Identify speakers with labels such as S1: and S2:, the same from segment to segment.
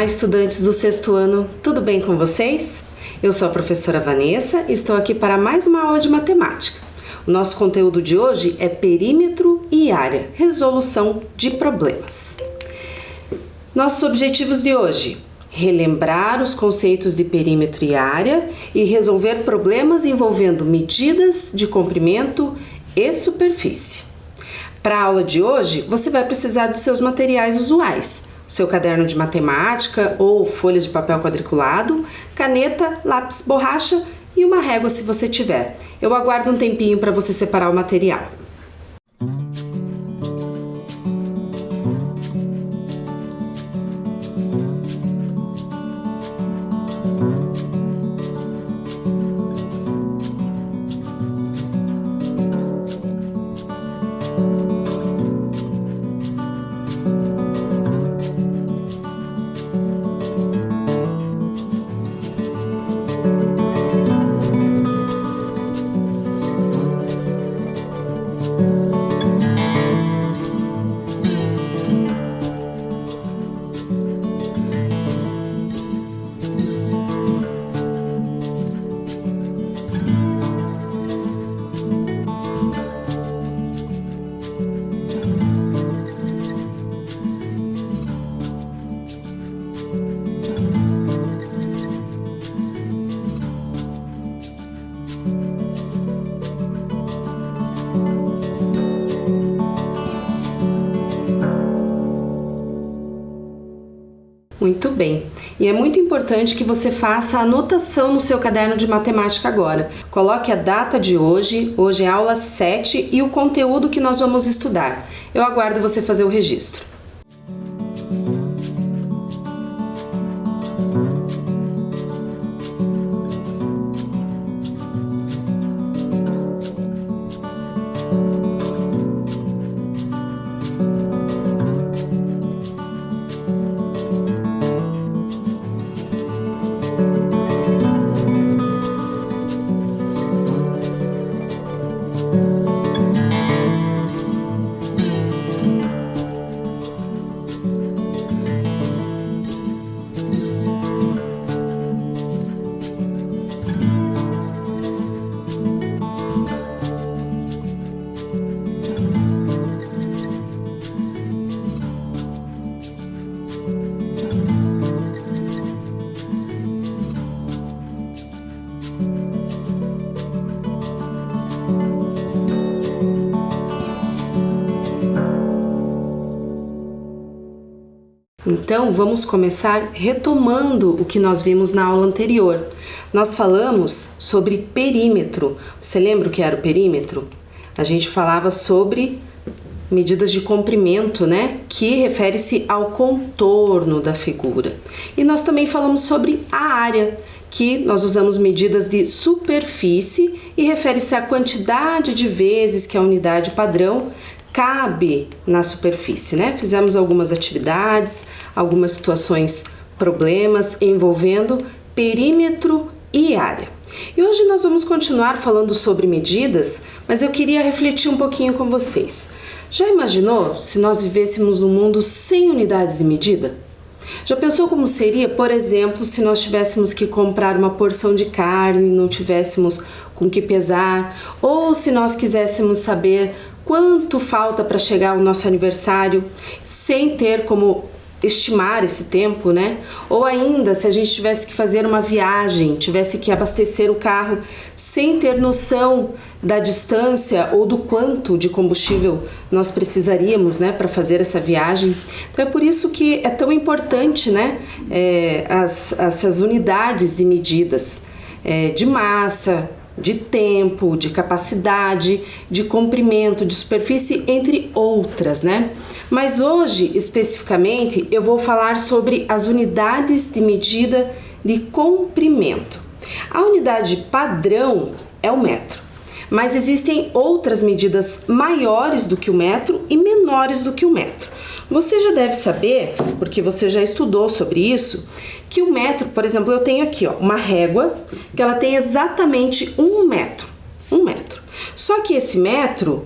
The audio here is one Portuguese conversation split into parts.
S1: estudantes do sexto ano, tudo bem com vocês? Eu sou a professora Vanessa e estou aqui para mais uma aula de matemática. O nosso conteúdo de hoje é perímetro e área, resolução de problemas. Nossos objetivos de hoje: relembrar os conceitos de perímetro e área e resolver problemas envolvendo medidas de comprimento e superfície. Para a aula de hoje, você vai precisar dos seus materiais usuais: seu caderno de matemática ou folhas de papel quadriculado, caneta, lápis, borracha e uma régua se você tiver. Eu aguardo um tempinho para você separar o material. Muito bem, e é muito importante que você faça a anotação no seu caderno de matemática agora. Coloque a data de hoje é aula 7 e o conteúdo que nós vamos estudar. Eu aguardo você fazer o registro. Então, vamos começar retomando o que nós vimos na aula anterior. Nós falamos sobre perímetro. Você lembra o que era o perímetro? A gente falava sobre medidas de comprimento, né? Que refere-se ao contorno da figura. E nós também falamos sobre a área, que nós usamos medidas de superfície e refere-se à quantidade de vezes que a unidade padrão cabe na superfície, né? Fizemos algumas atividades, algumas situações, problemas envolvendo perímetro e área. E hoje nós vamos continuar falando sobre medidas, mas eu queria refletir um pouquinho com vocês. Já imaginou se nós vivêssemos num mundo sem unidades de medida? Já pensou como seria, por exemplo, se nós tivéssemos que comprar uma porção de carne e não tivéssemos com que pesar? Ou se nós quiséssemos saber quanto falta para chegar o nosso aniversário sem ter como estimar esse tempo, né? Ou ainda, se a gente tivesse que fazer uma viagem, tivesse que abastecer o carro sem ter noção da distância ou do quanto de combustível nós precisaríamos, né, para fazer essa viagem. Então é por isso que é tão importante, né, essas unidades de medidas de massa, de tempo, de capacidade, de comprimento, de superfície, entre outras, né? Mas hoje, especificamente, eu vou falar sobre as unidades de medida de comprimento. A unidade padrão é o metro, mas existem outras medidas maiores do que o metro e menores do que o metro. Você já deve saber, porque você já estudou sobre isso, que o metro, por exemplo, eu tenho aqui uma régua que ela tem exatamente 1 metro. Só que esse metro,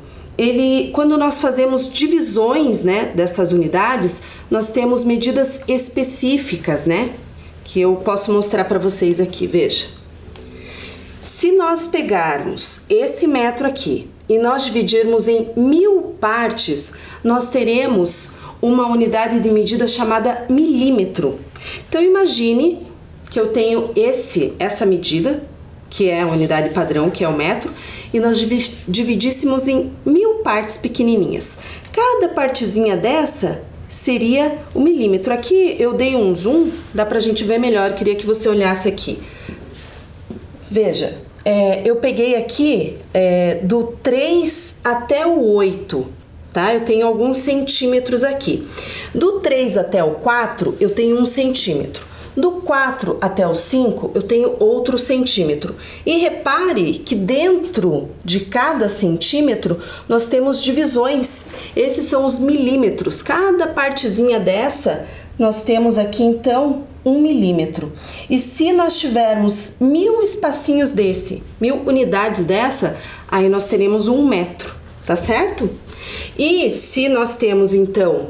S1: quando nós fazemos divisões, né, dessas unidades, nós temos medidas específicas, né? Que eu posso mostrar para vocês aqui, veja. Se nós pegarmos esse metro aqui e nós dividirmos em 1000 partes, nós teremos uma unidade de medida chamada milímetro. Então imagine que eu tenho essa medida, que é a unidade padrão, que é o metro, e nós dividíssemos em 1000 partes pequenininhas. Cada partezinha dessa seria o milímetro. Aqui eu dei um zoom, dá pra gente ver melhor, queria que você olhasse aqui. Veja, eu peguei aqui do 3 até o 8, tá? Eu tenho alguns centímetros aqui. Do 3 até o 4, eu tenho 1 centímetro. Do 4 até o 5, eu tenho outro centímetro. E repare que dentro de cada centímetro, nós temos divisões. Esses são os milímetros. Cada partezinha dessa, nós temos aqui, então, 1 milímetro. E se nós tivermos 1000 espacinhos 1000 unidades dessa, aí nós teremos 1 metro, tá certo? E se nós temos, então,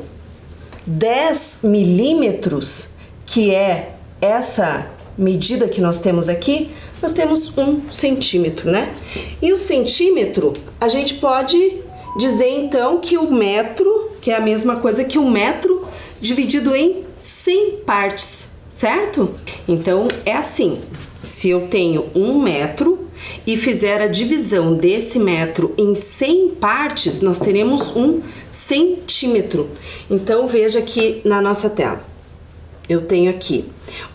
S1: 10 milímetros, que é essa medida que nós temos aqui, nós temos 1 centímetro, né? E o centímetro, a gente pode dizer então que o metro, que é a mesma coisa que um metro dividido em 100 partes, certo? Então é assim, se eu tenho 1 metro e fizer a divisão desse metro em 100 partes, nós teremos 1 centímetro. Então veja aqui na nossa tela. Eu tenho aqui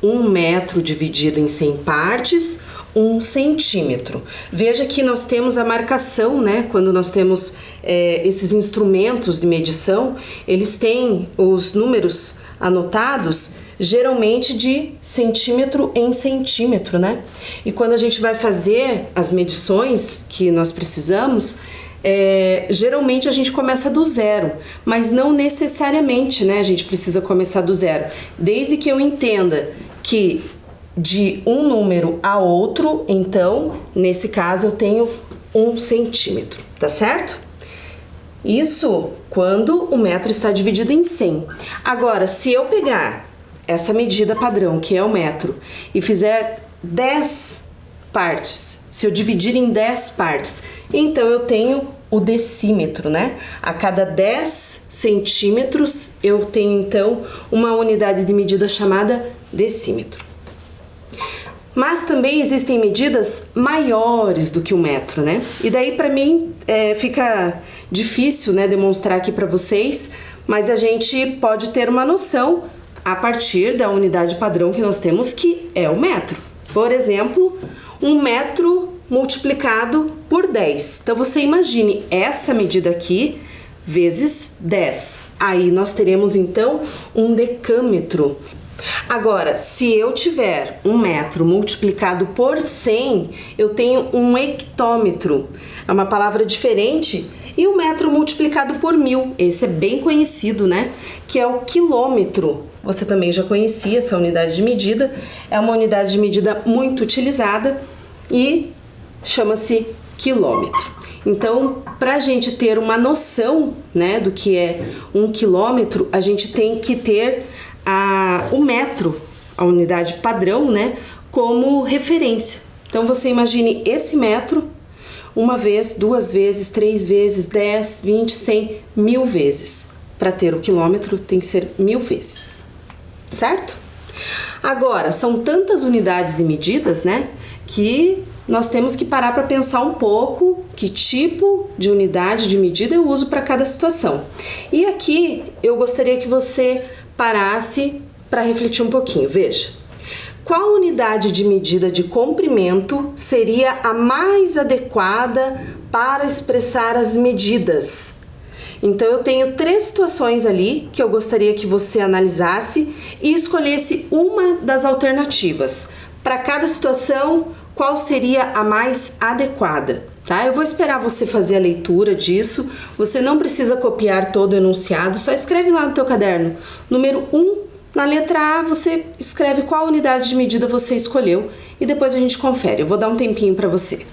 S1: 1 metro dividido em 100 partes, 1 centímetro. Veja que nós temos a marcação, né? Quando nós temos esses instrumentos de medição, eles têm os números anotados, geralmente de centímetro em centímetro, né? E quando a gente vai fazer as medições que nós precisamos, geralmente a gente começa do zero, mas não necessariamente, né? A gente precisa começar do zero, desde que eu entenda que de um número a outro, então, nesse caso eu tenho 1 centímetro, tá certo? Isso quando o metro está dividido em 100. Agora, se eu pegar essa medida padrão, que é o metro, e fizer 10 partes, se eu dividir em 10 partes, então eu tenho o decímetro, né? A cada 10 centímetros eu tenho então uma unidade de medida chamada decímetro. Mas também existem medidas maiores do que o metro, né? E daí para mim fica difícil, né, demonstrar aqui para vocês, mas a gente pode ter uma noção a partir da unidade padrão que nós temos, que é o metro. Por exemplo, 1 metro multiplicado por 10. Então você imagine essa medida aqui vezes 10. Aí nós teremos então um decâmetro. Agora, se eu tiver 1 metro multiplicado por 100, eu tenho um hectômetro. É uma palavra diferente. E 1 metro multiplicado por 1000, esse é bem conhecido, né? Que é o quilômetro. Você também já conhecia essa unidade de medida. É uma unidade de medida muito utilizada e chama-se quilômetro. Então, para a gente ter uma noção, né, do que é 1 quilômetro, a gente tem que ter o metro, a unidade padrão, né, como referência. Então, você imagine esse metro 1 vez, 2 vezes, 3 vezes, 10, 20, 100, 1000 vezes. Para ter o quilômetro tem que ser 1000 vezes, certo? Agora, são tantas unidades de medidas, né, que nós temos que parar para pensar um pouco que tipo de unidade de medida eu uso para cada situação. E aqui eu gostaria que você parasse para refletir um pouquinho. Veja, qual unidade de medida de comprimento seria a mais adequada para expressar as medidas? Então eu tenho 3 situações ali que eu gostaria que você analisasse e escolhesse uma das alternativas. Para cada situação, qual seria a mais adequada, tá? Eu vou esperar você fazer a leitura disso. Você não precisa copiar todo o enunciado, só escreve lá no teu caderno. Número 1, na letra A, você escreve qual unidade de medida você escolheu e depois a gente confere. Eu vou dar um tempinho para você.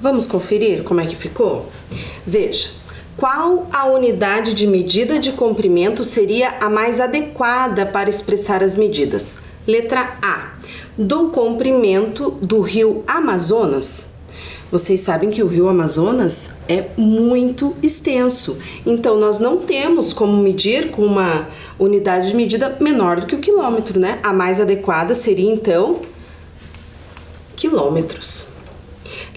S1: Vamos conferir como é que ficou? Veja, qual a unidade de medida de comprimento seria a mais adequada para expressar as medidas? Letra A, do comprimento do rio Amazonas. Vocês sabem que o rio Amazonas é muito extenso, então nós não temos como medir com uma unidade de medida menor do que o quilômetro, né? A mais adequada seria então quilômetros.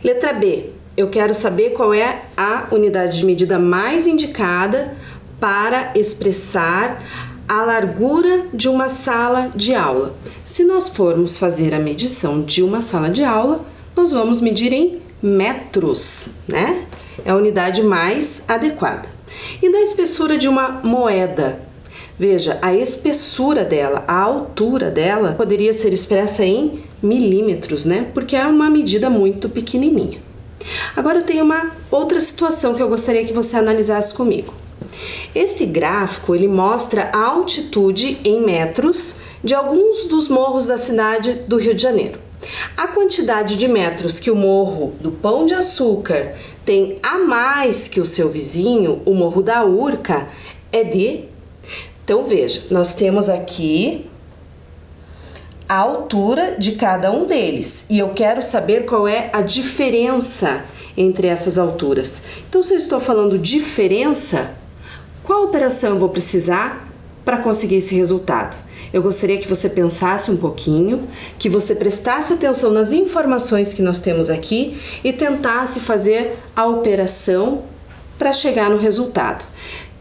S1: Letra B, eu quero saber qual é a unidade de medida mais indicada para expressar a largura de uma sala de aula. Se nós formos fazer a medição de uma sala de aula, nós vamos medir em metros, né? É a unidade mais adequada. E da espessura de uma moeda? Veja, a espessura dela, a altura dela, poderia ser expressa em milímetros, né? Porque é uma medida muito pequenininha. Agora eu tenho uma outra situação que eu gostaria que você analisasse comigo. Esse gráfico, ele mostra a altitude em metros de alguns dos morros da cidade do Rio de Janeiro. A quantidade de metros que o morro do Pão de Açúcar tem a mais que o seu vizinho, o morro da Urca, é de... Então veja, nós temos aqui a altura de cada um deles e eu quero saber qual é a diferença entre essas alturas. Então, se eu estou falando diferença, qual operação eu vou precisar para conseguir esse resultado? Eu gostaria que você pensasse um pouquinho, que você prestasse atenção nas informações que nós temos aqui e tentasse fazer a operação para chegar no resultado.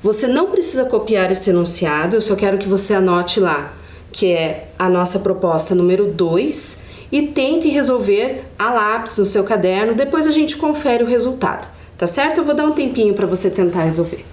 S1: Você não precisa copiar esse enunciado, eu só quero que você anote lá, que é a nossa proposta número 2, e tente resolver a lápis no seu caderno, depois a gente confere o resultado, tá certo? Eu vou dar um tempinho para você tentar resolver.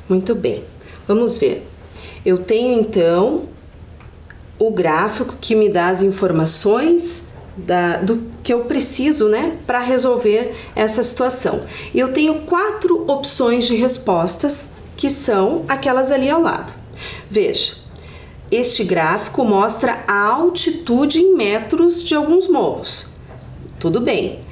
S1: Muito bem, vamos ver. Eu tenho então o gráfico que me dá as informações do que eu preciso, né, para resolver essa situação. E eu tenho 4 opções de respostas que são aquelas ali ao lado. Veja, este gráfico mostra a altitude em metros de alguns morros. Tudo bem.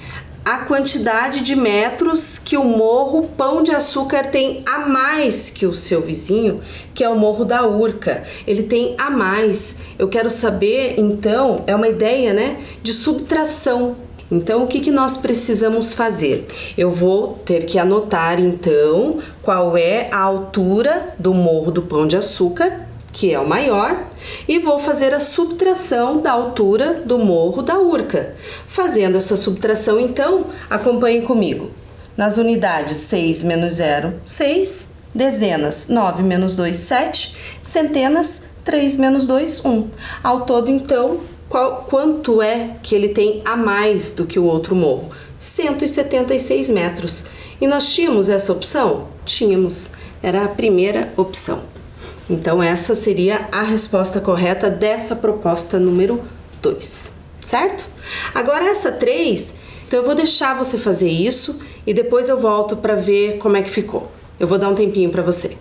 S1: A quantidade de metros que o Morro Pão de Açúcar tem a mais que o seu vizinho, que é o Morro da Urca. Ele tem a mais. Eu quero saber, então, é uma ideia, né, de subtração. Então, o que nós precisamos fazer? Eu vou ter que anotar, então, qual é a altura do Morro do Pão de Açúcar, que é o maior, e vou fazer a subtração da altura do Morro da Urca. Fazendo essa subtração, então, acompanhe comigo. Nas unidades 6 menos 0, 6, dezenas 9 menos 2, 7, centenas 3 menos 2, 1. Ao todo, então, quanto é que ele tem a mais do que o outro morro? 176 metros. E nós tínhamos essa opção? Tínhamos. Era a primeira opção. Então, essa seria a resposta correta dessa proposta número 2, certo? Agora, essa 3, então eu vou deixar você fazer isso e depois eu volto para ver como é que ficou. Eu vou dar um tempinho para você.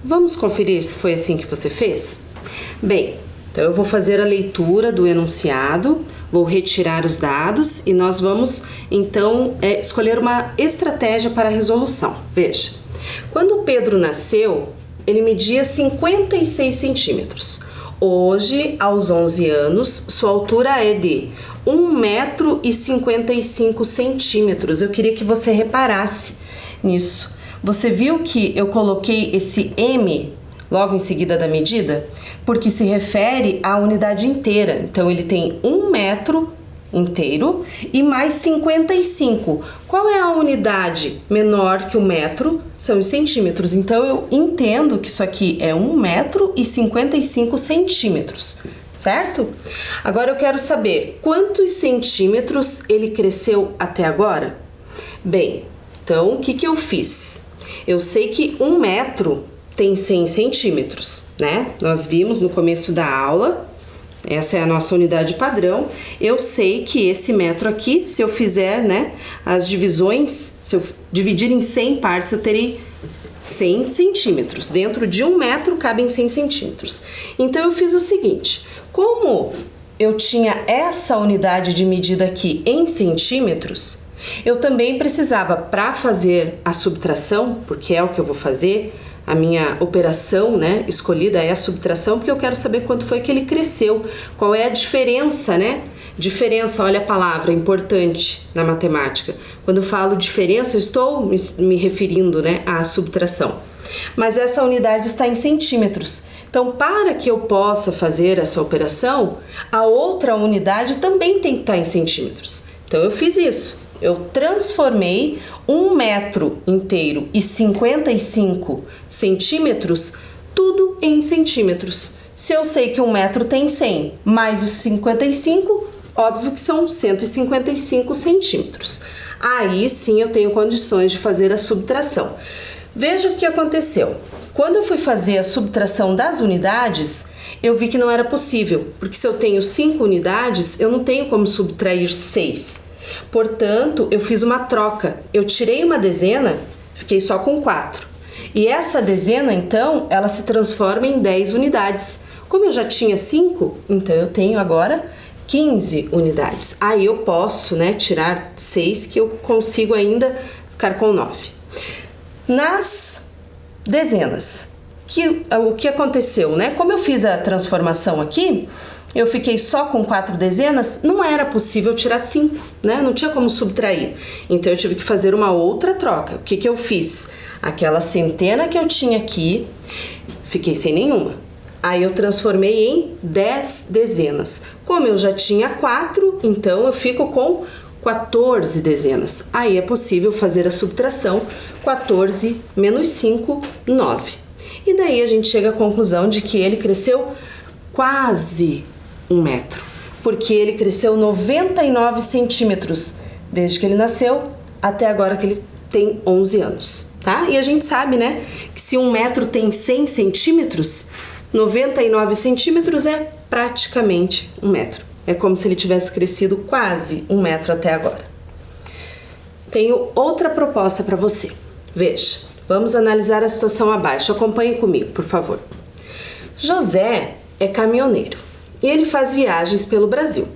S1: Vamos conferir se foi assim que você fez? Bem, então eu vou fazer a leitura do enunciado, vou retirar os dados e nós vamos então escolher uma estratégia para a resolução. Veja, quando o Pedro nasceu, ele media 56 centímetros. Hoje, aos 11 anos, sua altura é de 1,55 m. Eu queria que você reparasse nisso. Você viu que eu coloquei esse M logo em seguida da medida? Porque se refere à unidade inteira. Então, ele tem 1 metro inteiro e mais 55. Qual é a unidade menor que o metro? São os centímetros. Então, eu entendo que isso aqui é 1,55 m, certo? Agora, eu quero saber quantos centímetros ele cresceu até agora? Bem, então, o que eu fiz? Eu sei que 1 metro tem 100 centímetros, né? Nós vimos no começo da aula, essa é a nossa unidade padrão. Eu sei que esse metro aqui, se eu fizer, né, as divisões, se eu dividir em 100 partes, eu terei 100 centímetros. Dentro de 1 metro cabem 100 centímetros. Então, eu fiz o seguinte, como eu tinha essa unidade de medida aqui em centímetros, eu também precisava, para fazer a subtração, porque é o que eu vou fazer, a minha operação, né, escolhida é a subtração, porque eu quero saber quanto foi que ele cresceu, qual é a diferença, né? Diferença, olha a palavra importante na matemática. Quando eu falo diferença, eu estou me referindo, né, à subtração. Mas essa unidade está em centímetros. Então, para que eu possa fazer essa operação, a outra unidade também tem que estar em centímetros. Então, eu fiz isso. Eu transformei 1 metro inteiro e 55 centímetros, tudo em centímetros. Se eu sei que 1 metro tem 100, mais os 55, óbvio que são 155 centímetros. Aí sim eu tenho condições de fazer a subtração. Veja o que aconteceu. Quando eu fui fazer a subtração das unidades, eu vi que não era possível, porque se eu tenho 5 unidades, eu não tenho como subtrair 6. Portanto, eu fiz uma troca. Eu tirei uma dezena, fiquei só com 4. E essa dezena, então, ela se transforma em 10 unidades. Como eu já tinha 5, então eu tenho agora 15 unidades. Aí eu posso, né, tirar 6, que eu consigo ainda ficar com 9. Nas dezenas, o que aconteceu, né? Como eu fiz a transformação aqui, eu fiquei só com 4 dezenas, não era possível tirar 5, né? Não tinha como subtrair. Então, eu tive que fazer uma outra troca. O que eu fiz? Aquela centena que eu tinha aqui, fiquei sem nenhuma. Aí, eu transformei em 10 dezenas. Como eu já tinha 4, então eu fico com 14 dezenas. Aí, é possível fazer a subtração. 14 menos 5, 9. E daí, a gente chega à conclusão de que ele cresceu quase 1 metro, porque ele cresceu 99 centímetros desde que ele nasceu até agora que ele tem 11 anos, tá? E a gente sabe, né, que se 1 metro tem 100 centímetros, 99 centímetros é praticamente 1 metro. É como se ele tivesse crescido quase 1 metro até agora. Tenho outra proposta para você. Veja, vamos analisar a situação abaixo. Acompanhe comigo, por favor. José é caminhoneiro e ele faz viagens pelo Brasil.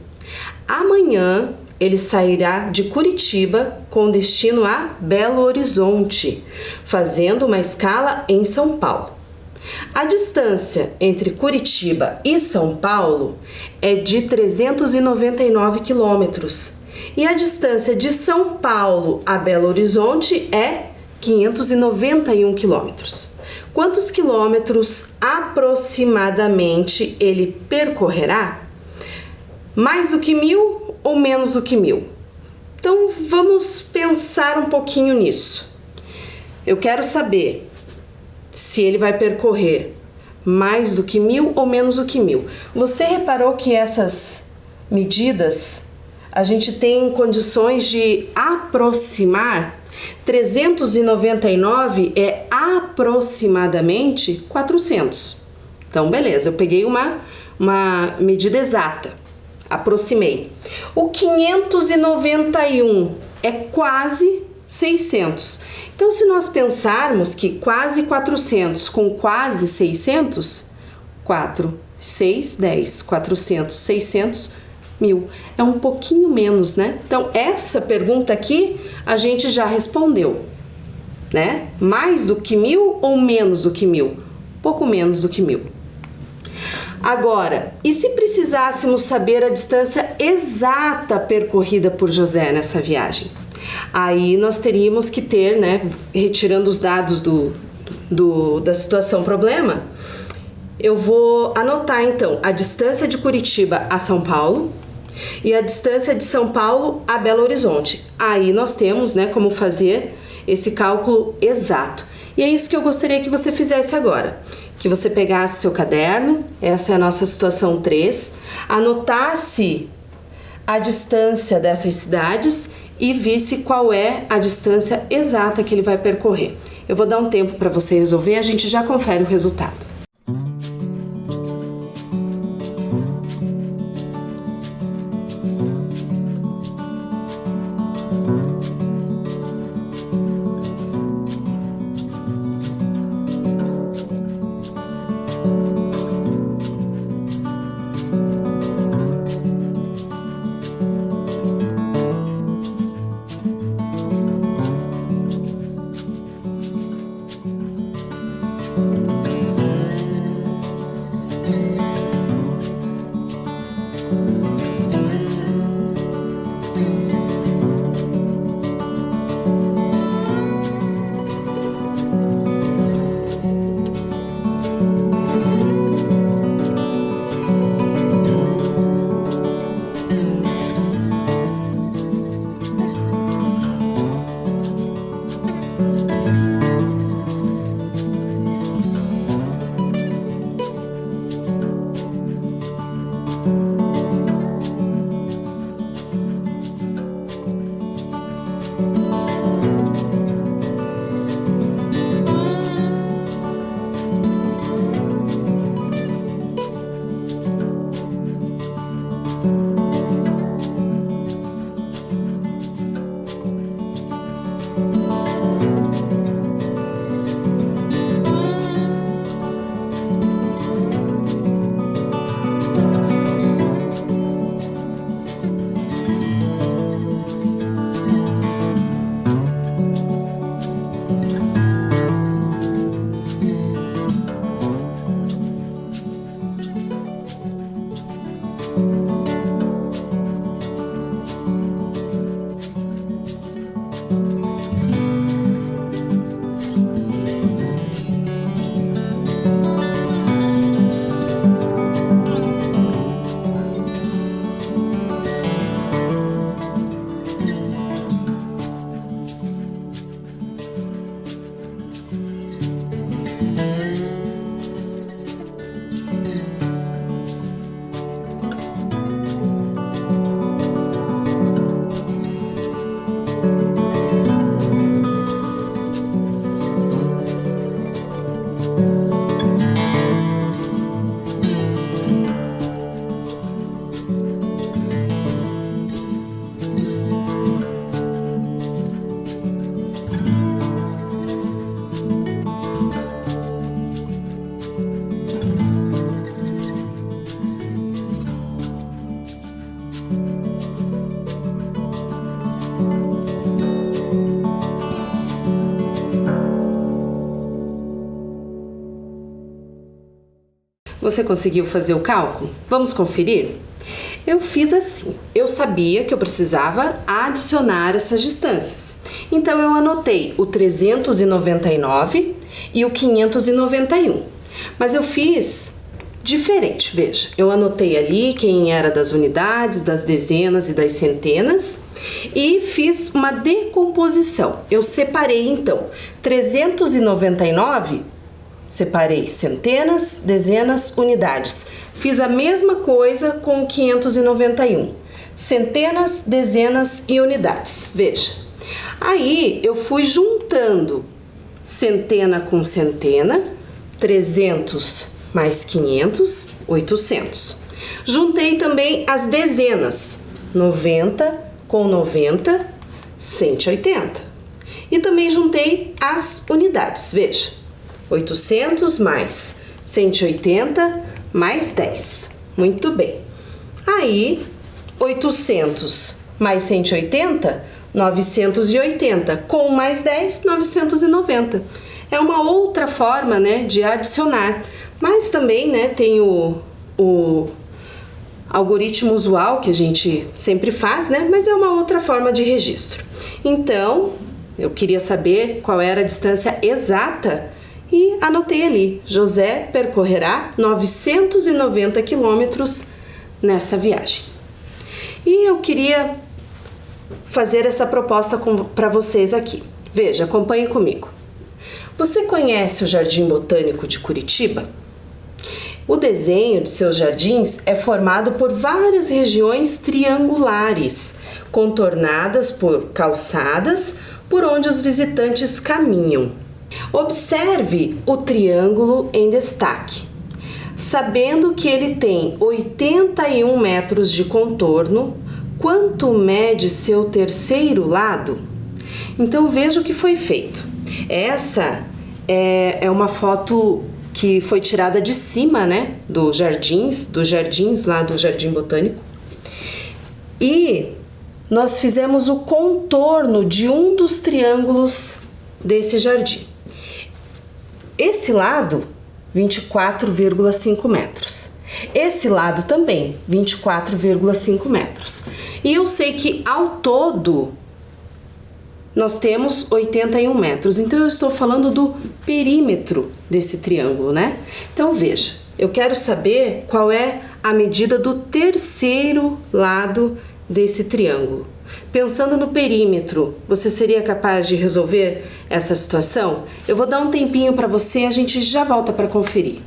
S1: Amanhã ele sairá de Curitiba com destino a Belo Horizonte, fazendo uma escala em São Paulo. A distância entre Curitiba e São Paulo é de 399 quilômetros e a distância de São Paulo a Belo Horizonte é 591 quilômetros. Quantos quilômetros aproximadamente ele percorrerá? Mais do que 1.000 ou menos do que 1.000? Então vamos pensar um pouquinho nisso. Eu quero saber se ele vai percorrer mais do que 1.000 ou menos do que 1.000. Você reparou que essas medidas a gente tem condições de aproximar? 399 é aproximadamente 400. Então, beleza, eu peguei uma medida exata, aproximei. O 591 é quase 600. Então, se nós pensarmos que quase 400 com quase 600, 4, 6, 10, 400, 600, 1.000. É um pouquinho menos, né? Então, essa pergunta aqui a gente já respondeu, né? Mais do que 1.000 ou menos do que 1.000? Pouco menos do que 1.000. Agora, e se precisássemos saber a distância exata percorrida por José nessa viagem? Aí nós teríamos que ter, né, retirando os dados da situação problema, eu vou anotar então a distância de Curitiba a São Paulo e a distância de São Paulo a Belo Horizonte. Aí nós temos, né, como fazer esse cálculo exato. E é isso que eu gostaria que você fizesse agora. Que você pegasse seu caderno, essa é a nossa situação 3, anotasse a distância dessas cidades e visse qual é a distância exata que ele vai percorrer. Eu vou dar um tempo para você resolver, a gente já confere o resultado. Você conseguiu fazer o cálculo? Vamos conferir? Eu fiz assim, eu sabia que eu precisava adicionar essas distâncias. Então eu anotei o 399 e o 591. Mas eu fiz diferente. Veja, eu anotei ali quem era das unidades, das dezenas e das centenas e fiz uma decomposição. Eu separei então 399, separei centenas, dezenas, unidades. Fiz a mesma coisa com 591, centenas, dezenas e unidades. Veja, aí eu fui juntando centena com centena, 300 mais 500, 800. Juntei também as dezenas, 90 com 90, 180. E também juntei as unidades, veja, 800 mais 180 mais 10. Muito bem. Aí, 800 mais 180, 980, com mais 10, 990. É uma outra forma, né, de adicionar. Mas também, né, tem o algoritmo usual que a gente sempre faz, né, mas é uma outra forma de registro. Então, eu queria saber qual era a distância exata e anotei ali: José percorrerá 990 quilômetros nessa viagem. E eu queria fazer essa proposta para vocês aqui. Veja, acompanhe comigo. Você conhece o Jardim Botânico de Curitiba? O desenho de seus jardins é formado por várias regiões triangulares, contornadas por calçadas por onde os visitantes caminham. Observe o triângulo em destaque. Sabendo que ele tem 81 metros de contorno, quanto mede seu terceiro lado? Então veja o que foi feito. Essa é uma foto que foi tirada de cima, né, dos jardins lá do Jardim Botânico. E nós fizemos o contorno de um dos triângulos desse jardim. Esse lado, 24,5 metros. Esse lado também, 24,5 metros. E eu sei que ao todo nós temos 81 metros. Então eu estou falando do perímetro desse triângulo, né? Então veja, eu quero saber qual é a medida do terceiro lado desse triângulo. Pensando no perímetro, você seria capaz de resolver essa situação? Eu vou dar um tempinho para você, a gente já volta para conferir.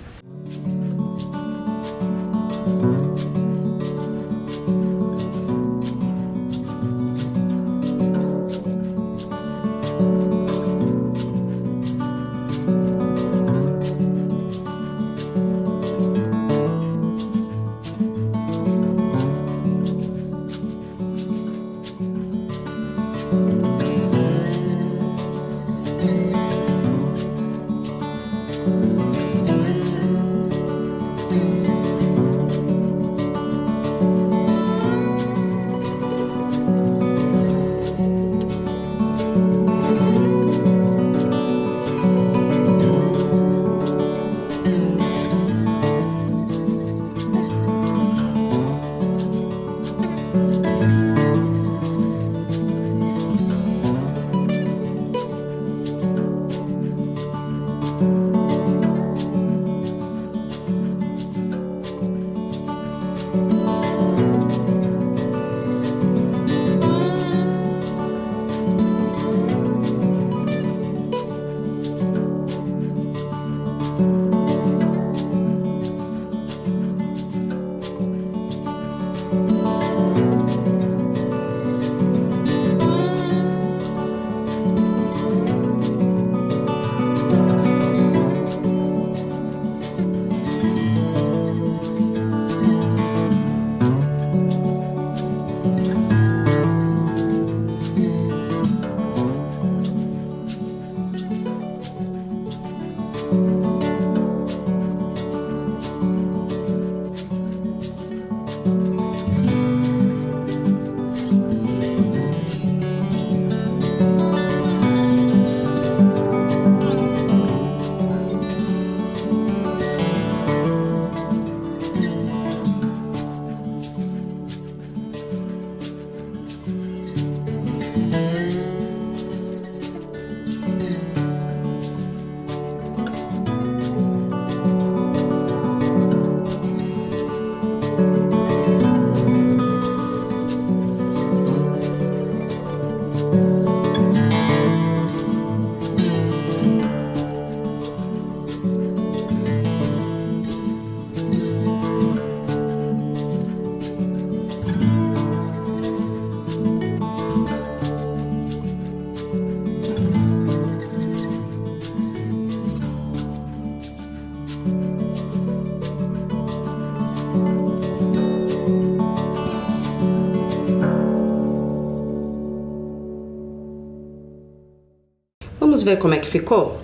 S1: Vamos ver como é que ficou?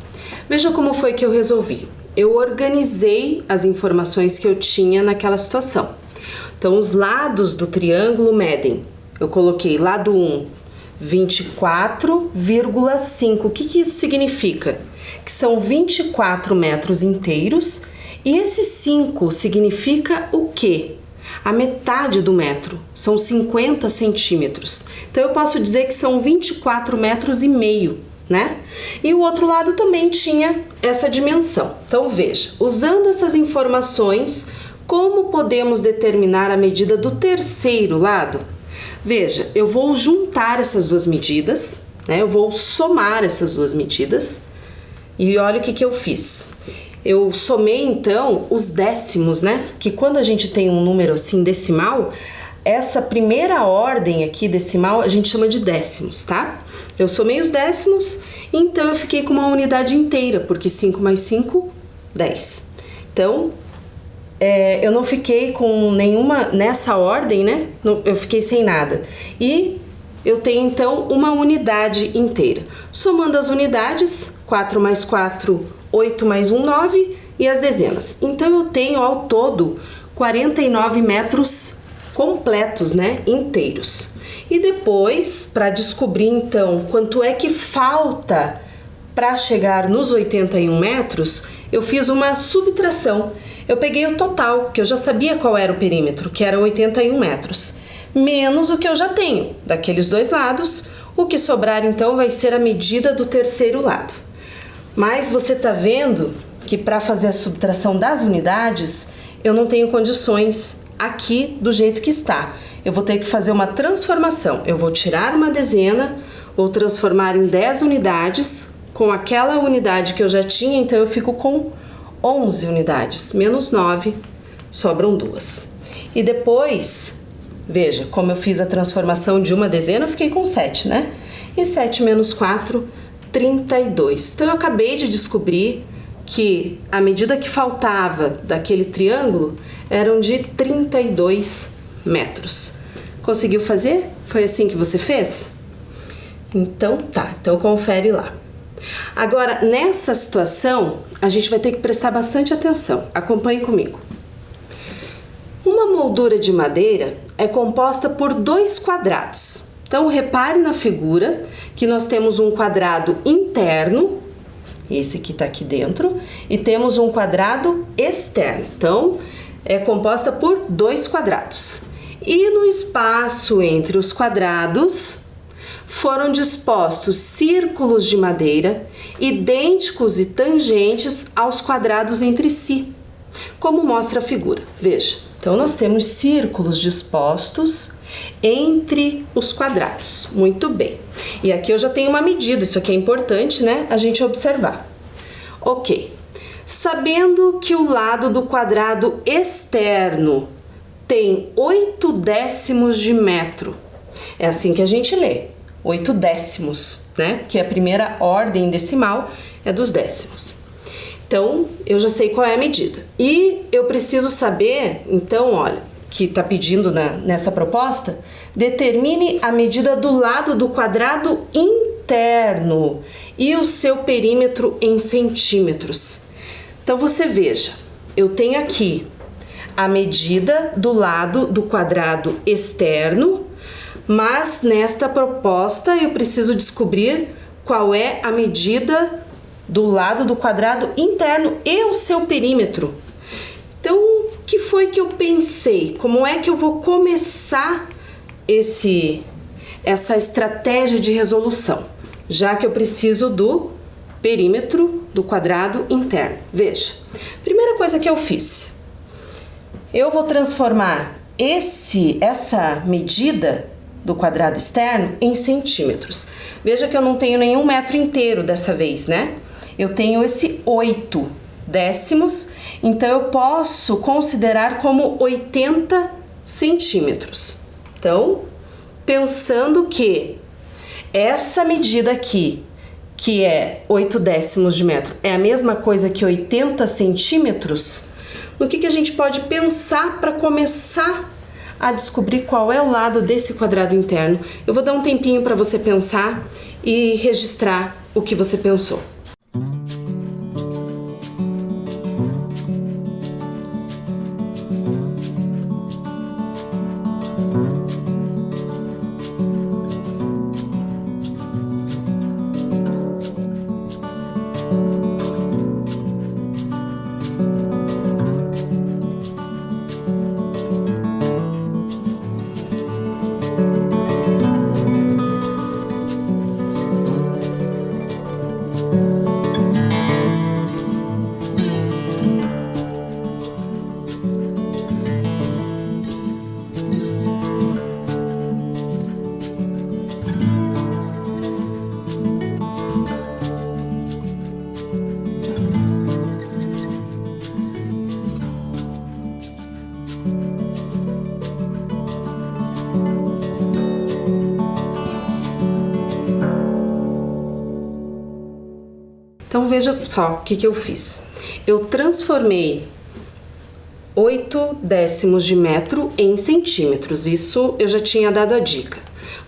S1: Veja como foi que eu resolvi. Eu organizei as informações que eu tinha naquela situação. Então, os lados do triângulo medem. Eu coloquei lado 1, 24,5. O que isso significa? Que são 24 metros inteiros e esse 5 significa o quê? A metade do metro, são 50 centímetros. Então eu posso dizer que são 24 metros e meio, né? E o outro lado também tinha essa dimensão. Então veja, usando essas informações, como podemos determinar a medida do terceiro lado? Veja, eu vou juntar essas duas medidas, né? Eu vou somar essas duas medidas e olha o que eu fiz. Eu somei então os décimos, né? Que quando a gente tem um número assim decimal, essa primeira ordem aqui decimal a gente chama de décimos, tá? Eu somei os décimos, então eu fiquei com uma unidade inteira, porque 5 mais 5, 10. Então, eu não fiquei com nenhuma nessa ordem, né? Eu fiquei sem nada. E eu tenho então uma unidade inteira. Somando as unidades, 4 mais 4, 8 mais 1, 9 e as dezenas. Então eu tenho ao todo 49 metros completos, né? Inteiros. E depois, para descobrir então quanto é que falta para chegar nos 81 metros, eu fiz uma subtração. Eu peguei o total, que eu já sabia qual era o perímetro, que era 81 metros, menos o que eu já tenho daqueles dois lados. O que sobrar então vai ser a medida do terceiro lado. Mas você tá vendo que para fazer a subtração das unidades, eu não tenho condições aqui do jeito que está. Eu vou ter que fazer uma transformação. Eu vou tirar uma dezena, vou transformar em 10 unidades, com aquela unidade que eu já tinha, então eu fico com 11 unidades, menos 9, sobram 2. E depois, veja, como eu fiz a transformação de uma dezena, eu fiquei com 7, né? E 7 menos 4, 32. Então eu acabei de descobrir que a medida que faltava daquele triângulo eram de 32 metros. Conseguiu fazer? Foi assim que você fez? Então tá, então confere lá. Agora, nessa situação, a gente vai ter que prestar bastante atenção. Acompanhe comigo. Uma moldura de madeira é composta por dois quadrados. Então, repare na figura que nós temos um quadrado interno, esse que está aqui dentro, e temos um quadrado externo. Então, é composta por dois quadrados. E no espaço entre os quadrados foram dispostos círculos de madeira idênticos e tangentes aos quadrados entre si, como mostra a figura. Veja, então nós temos círculos dispostos entre os quadrados. Muito bem. E aqui eu já tenho uma medida, isso aqui é importante, né? A gente observar. Ok. Sabendo que o lado do quadrado externo tem 8 décimos de metro, é assim que a gente lê, 8 décimos, né? Que a primeira ordem decimal é dos décimos. Então, eu já sei qual é a medida. E eu preciso saber, então, olha, que está pedindo nessa proposta, determine a medida do lado do quadrado interno e o seu perímetro em centímetros. Então você veja, eu tenho aqui a medida do lado do quadrado externo, mas nesta proposta eu preciso descobrir qual é a medida do lado do quadrado interno e o seu perímetro. Então, o que foi que eu pensei? Como é que eu vou começar essa estratégia de resolução? Já que eu preciso do perímetro do quadrado interno. Veja, primeira coisa que eu fiz, eu vou transformar essa medida do quadrado externo em centímetros. Veja que eu não tenho nenhum metro inteiro dessa vez, né? Eu tenho esse 8 décimos, então eu posso considerar como 80 centímetros. Então, pensando que essa medida aqui, que é 8 décimos de metro, é a mesma coisa que 80 centímetros, no que a gente pode pensar para começar a descobrir qual é o lado desse quadrado interno. Eu vou dar um tempinho para você pensar e registrar o que você pensou. Então veja só o que eu fiz. Eu transformei 0,8 de metro em centímetros. Isso eu já tinha dado a dica.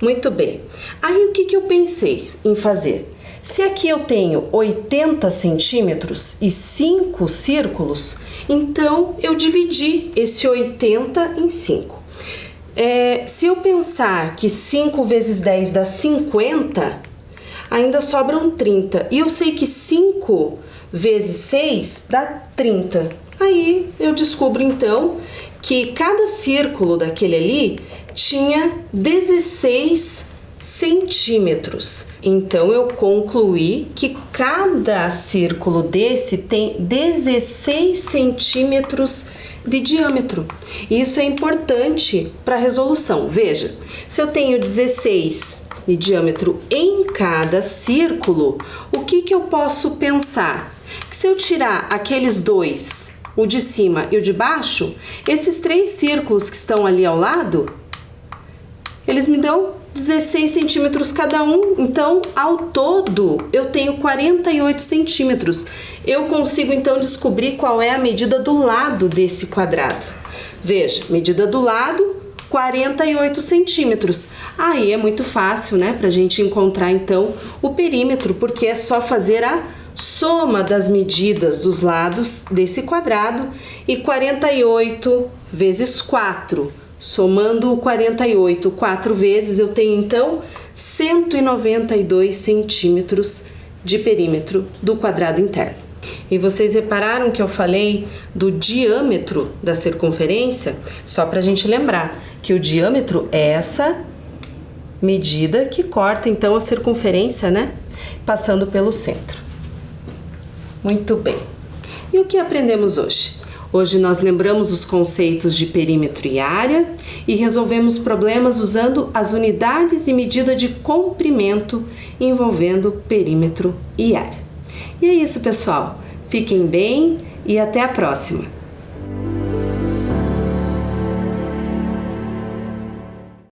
S1: Muito bem. Aí o que eu pensei em fazer? Se aqui eu tenho 80 centímetros e 5 círculos, então eu dividi esse 80 em 5. Se eu pensar que 5 vezes 10 dá 50, ainda sobram 30. E eu sei que 5 vezes 6 dá 30. Aí eu descubro então que cada círculo daquele ali tinha 16 centímetros. Então eu concluí que cada círculo desse tem 16 centímetros de diâmetro. Isso é importante para a resolução. Veja, se eu tenho 16 de diâmetro em cada círculo, o que eu posso pensar? Que se eu tirar aqueles dois, o de cima e o de baixo, esses 3 círculos que estão ali ao lado, eles me dão 16 centímetros cada um. Então, ao todo, eu tenho 48 centímetros. Eu consigo, então, descobrir qual é a medida do lado desse quadrado. Veja, medida do lado, 48 centímetros. Aí é muito fácil, né, pra gente encontrar, então, o perímetro, porque é só fazer a soma das medidas dos lados desse quadrado e 48 vezes 4. Somando o 48 4 vezes, eu tenho então 192 centímetros de perímetro do quadrado interno. E vocês repararam que eu falei do diâmetro da circunferência? Só para a gente lembrar que o diâmetro é essa medida que corta então a circunferência, né? Passando pelo centro. Muito bem. E o que aprendemos hoje? Hoje nós lembramos os conceitos de perímetro e área e resolvemos problemas usando as unidades de medida de comprimento envolvendo perímetro e área. E é isso, pessoal. Fiquem bem e até a próxima!